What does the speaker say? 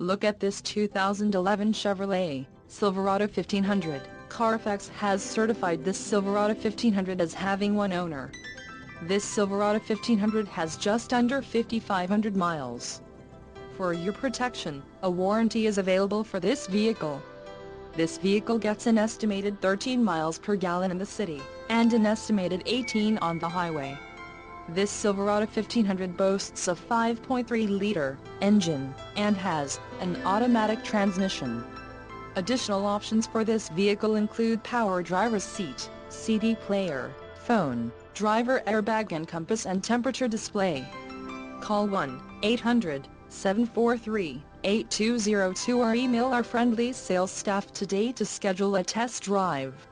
Look at this 2011 Chevrolet Silverado 1500. Carfax has certified this Silverado 1500 as having one owner. This Silverado 1500 has just under 5,500 miles. For your protection, a warranty is available for this vehicle. This vehicle gets an estimated 13 miles per gallon in the city, and an estimated 18 on the highway. This Silverado 1500 boasts a 5.3-liter engine, and has an automatic transmission. Additional options for this vehicle include power driver's seat, CD player, phone, driver airbag and compass and temperature display. Call 1-800-743-8202 or email our friendly sales staff today to schedule a test drive.